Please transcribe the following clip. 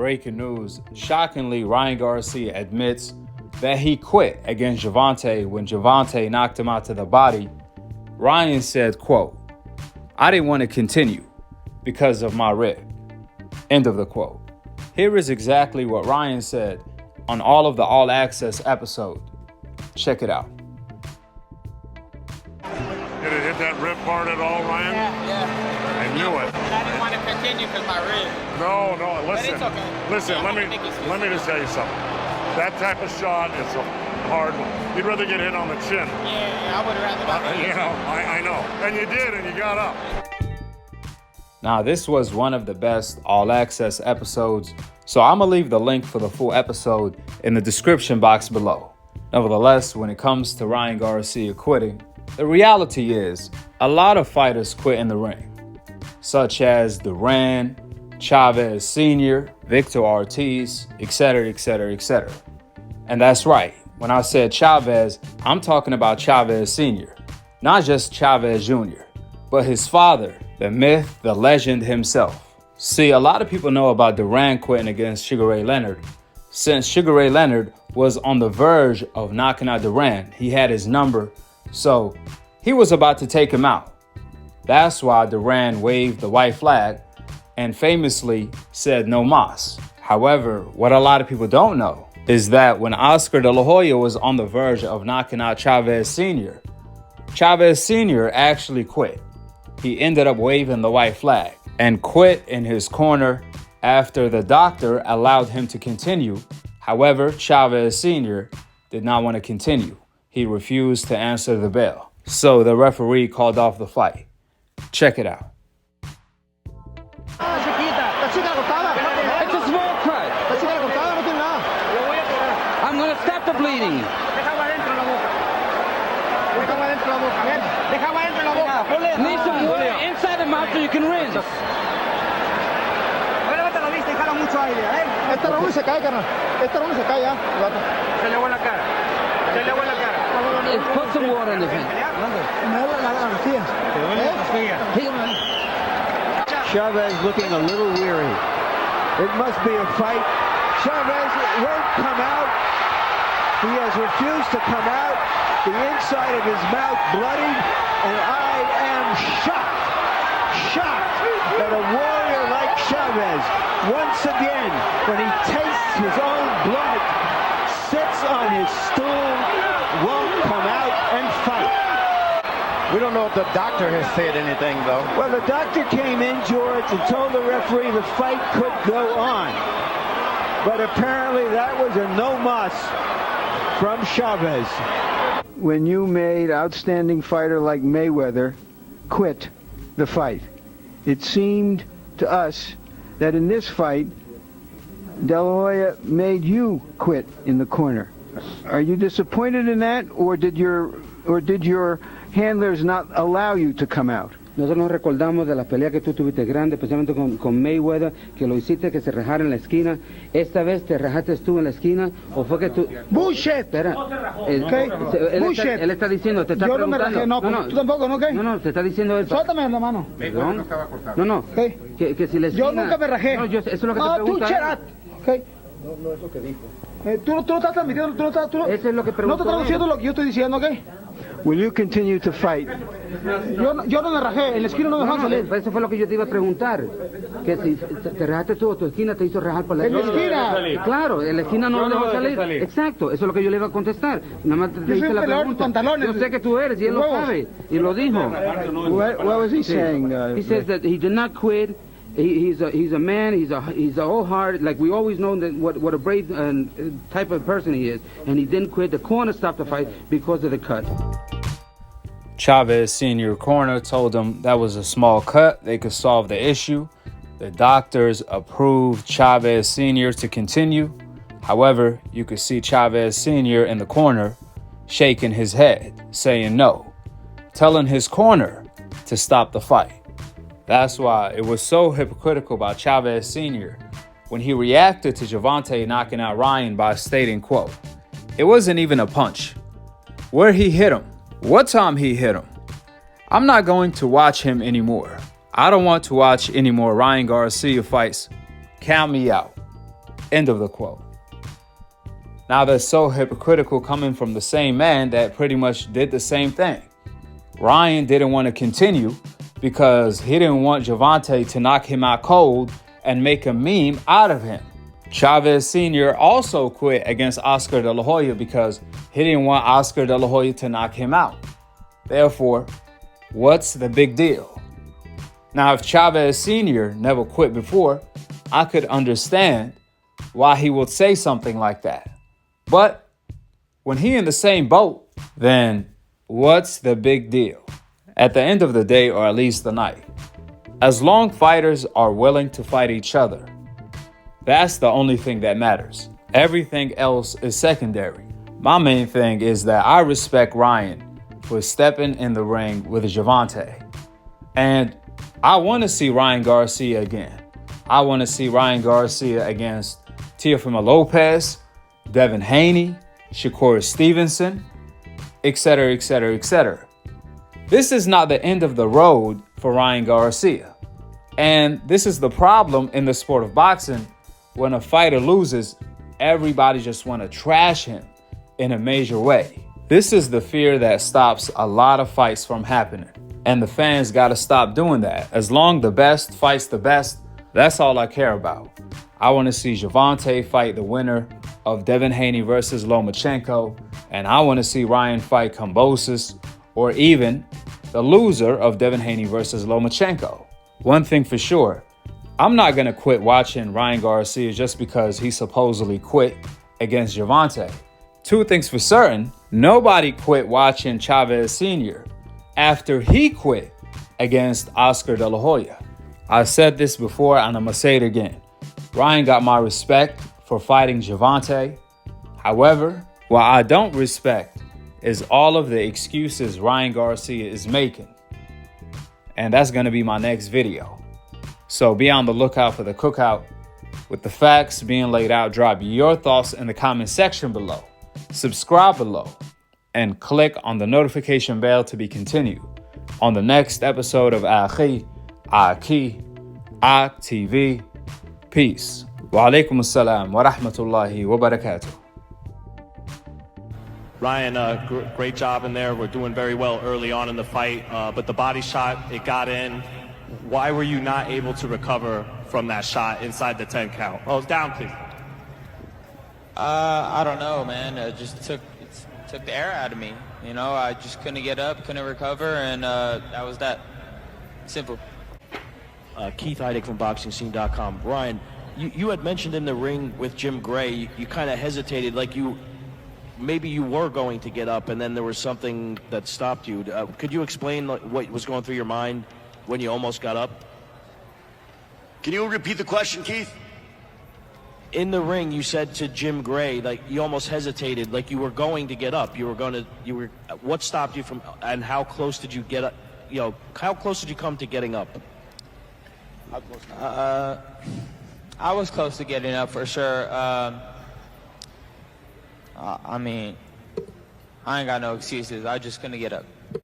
Breaking news. Shockingly, Ryan Garcia admits that he quit against Gervonta when Gervonta knocked him out to the body. Ryan said, quote, "I didn't want to continue because of my rib." End of the quote. Here is exactly what Ryan said on all of the All Access episodes. Check it out. Did it hit that rib part at all, Ryan? Yeah. I knew it. And I didn't want to continue because my rib. No, listen. But it's okay. Listen, Yeah, let me just tell you something. That type of shot is a hard one. You'd rather get hit on the chin. Yeah, I would have rather I know. And you did, and you got up. Now, this was one of the best All Access episodes, so I'm going to leave the link for the full episode in the description box below. Nevertheless, when it comes to Ryan Garcia quitting, the reality is a lot of fighters quit in the ring, such as Duran, Chavez Sr., Victor Ortiz, etc., etc., etc. And that's right. When I said Chavez, I'm talking about Chavez Sr., not just Chavez Jr., but his father, the myth, the legend himself. See, a lot of people know about Duran quitting against Sugar Ray Leonard. Since Sugar Ray Leonard was on the verge of knocking out Duran, he had his number, so he was about to take him out. That's why Duran waved the white flag and famously said no mas. However, what a lot of people don't know is that when Oscar De La Hoya was on the verge of knocking out Chavez Sr., Chavez Sr. actually quit. He ended up waving the white flag and quit in his corner after the doctor allowed him to continue. However, Chavez Sr. did not want to continue. He refused to answer the bell. So the referee called off the fight. Check it out. It's a small cut. I'm going to stop the bleeding. Need some water inside the mouth so you can rinse. Put some water in the thing. Chavez looking a little weary. It must be a fight. Chavez won't come out. He has refused to come out. The inside of his mouth bloodied, and I am shocked that a warrior like Chavez, once again, when he tastes his own blood, sits on his stool, won't come out and fight. We don't know if the doctor has said anything, though. Well, the doctor came in, George, and told the referee the fight could go on. But apparently that was a no mas from Chavez. When you made outstanding fighter like Mayweather quit the fight, it seemed to us that in this fight, De La Hoya made you quit in the corner. Are you disappointed in that, or did your handlers not allow you to come out? Nosotros nos recordamos de las peleas que tú tuviste grandes, especialmente con Mayweather, que lo hiciste que se rajara en la esquina. ¿Esta vez te rajaste tú en la esquina o fue que tú...? Bullshit. Espera. Bullshit. Él está diciendo, te está Yo no me preguntando. rajé, no, tú tampoco, ¿no? ¿Qué? No, te está diciendo él. Suéltame la mano. Perdón. No. ¿Qué? Que si la esquina... Yo nunca me rajé. No, eso es lo que te pregunta. Tú, shut up. ¿Qué? No es lo que dijo. Tú no estás transmitiendo, Eso es lo que preguntó. No estás traduciendo lo que yo estoy diciendo, ¿ok? Will you continue to fight? Yo no me rajé, en la esquina no me dejaron salir. Eso fue lo que yo te iba a preguntar. Que si te rajaste tú o tu esquina te hizo rajar por la esquina. ¿En la esquina? Claro, en la esquina no lo dejó salir. Exacto, eso es lo que yo le iba a contestar. Nada más te hice la pregunta. Yo sé que tú eres y él lo sabe. Y lo dijo. What was he saying? He says that he did not quit. He's a man. He's a wholehearted. Like we always know that what a brave type of person he is, and he didn't quit. The corner stopped the fight because of the cut. Chavez Sr. corner told him that was a small cut. They could solve the issue. The doctors approved Chavez Sr. to continue. However, you could see Chavez Sr. in the corner shaking his head, saying no, telling his corner to stop the fight. That's why it was so hypocritical by Chavez Sr. when he reacted to Gervonta knocking out Ryan by stating, quote, "It wasn't even a punch. Where he hit him, what time he hit him. I'm not going to watch him anymore. I don't want to watch any more Ryan Garcia fights. Count me out." End of the quote. Now that's so hypocritical coming from the same man that pretty much did the same thing. Ryan didn't want to continue because he didn't want Gervonta to knock him out cold and make a meme out of him. Chavez Sr. also quit against Oscar De La Hoya because he didn't want Oscar De La Hoya to knock him out. Therefore, what's the big deal? Now, if Chavez Sr. never quit before, I could understand why he would say something like that. But when he in the same boat, then what's the big deal? At the end of the day, or at least the night, as long fighters are willing to fight each other, that's the only thing that matters. Everything else is secondary. My main thing is that I respect Ryan for stepping in the ring with Gervonta. And I want to see Ryan Garcia again. I want to see Ryan Garcia against Teofimo Lopez, Devin Haney, Shakur Stevenson, etc., etc., etc. This is not the end of the road for Ryan Garcia. And this is the problem in the sport of boxing. When a fighter loses, everybody just want to trash him in a major way. This is the fear that stops a lot of fights from happening. And the fans got to stop doing that. As long the best fights the best, that's all I care about. I want to see Gervonta fight the winner of Devin Haney versus Lomachenko. And I want to see Ryan fight Kambosos, or even the loser of Devin Haney versus Lomachenko. One thing for sure, I'm not going to quit watching Ryan Garcia just because he supposedly quit against Gervonta. Two things for certain, nobody quit watching Chavez Sr. after he quit against Oscar De La Hoya. I said this before and I'm going to say it again. Ryan got my respect for fighting Gervonta. However, what I don't respect is all of the excuses Ryan Garcia is making. And that's going to be my next video. So be on the lookout for the cookout. With the facts being laid out, drop your thoughts in the comment section below. Subscribe below and click on the notification bell to be continued on the next episode of Akhi, TV. Peace. Wa alaikum assalam wa rahmatullahi wa barakatuh. Ryan, great job in there. We're doing very well early on in the fight, but the body shot, it got in. Why were you not able to recover from that shot inside the 10 count? Oh, down, please. I don't know, man. It just took the air out of me. You know, I just couldn't get up, couldn't recover, and that was that. Simple. Keith Heidig from BoxingScene.com. Ryan, you had mentioned in the ring with Jim Gray, you kind of hesitated, like maybe you were going to get up, and then there was something that stopped you. Could you explain what was going through your mind when you almost got up? Can you repeat the question, Keith? In the ring, you said to Jim Gray, like you almost hesitated, like you were going to get up. What stopped you from, and how close did you get up? How close did you come to getting up? I was close to getting up for sure. I mean, I ain't got no excuses. I just couldn't get up.